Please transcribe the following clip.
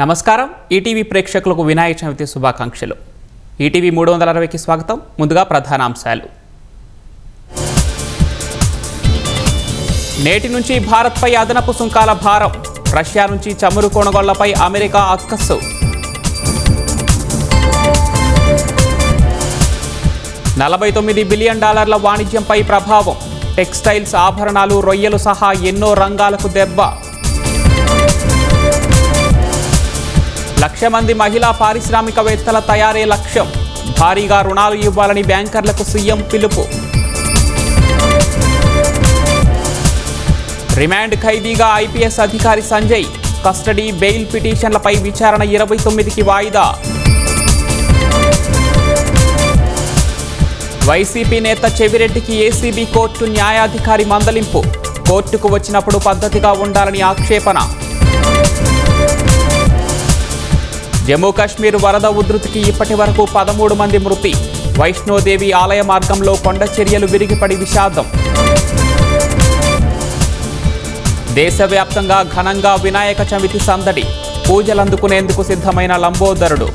నమస్కారం ఈటీవీ ప్రేక్షకులకు వినాయక చవితి శుభాకాంక్షలు. ఈటీవీ 360కి స్వాగతం. ముందుగా ప్రధానాంశాలు. నేటి నుంచి భారత్పై అదనపు సుంకాల భారం. రష్యా నుంచి చమురు కొనుగోళ్లపై అమెరికా అక్కసు. $49 బిలియన్ వాణిజ్యంపై ప్రభావం. టెక్స్టైల్స్, ఆభరణాలు, రొయ్యలు సహా ఎన్నో రంగాలకు దెబ్బ. 1,00,000 మంది మహిళా పారిశ్రామికవేత్తల తయారీ లక్ష్యం. భారీగా రుణాలు ఇవ్వాలని బ్యాంకర్లకు సీఎం పిలుపు. రిమాండ్ ఖైదీగా ఐపీఎస్ అధికారి సంజయ్. కస్టడీ, బెయిల్ పిటిషన్లపై విచారణ 29కి వాయిదా. వైసీపీ నేత చెవిరెడ్డికి ఏసీబీ కోర్టు న్యాయాధికారి మందలింపు. కోర్టుకు వచ్చినప్పుడు పద్ధతిగా ఉండాలని ఆక్షేపణ. జమ్మూ కాశ్మీర్ వరద ఉధృతికి ఇప్పటి వరకు 13 మంది మృతి. వైష్ణోదేవి ఆలయ మార్గంలో కొండ చర్యలు విరిగిపడి విషాదం. దేశవ్యాప్తంగా ఘనంగా వినాయక చవితి సందడి. పూజలందుకునేందుకు సిద్ధమైన లంబోదరుడు.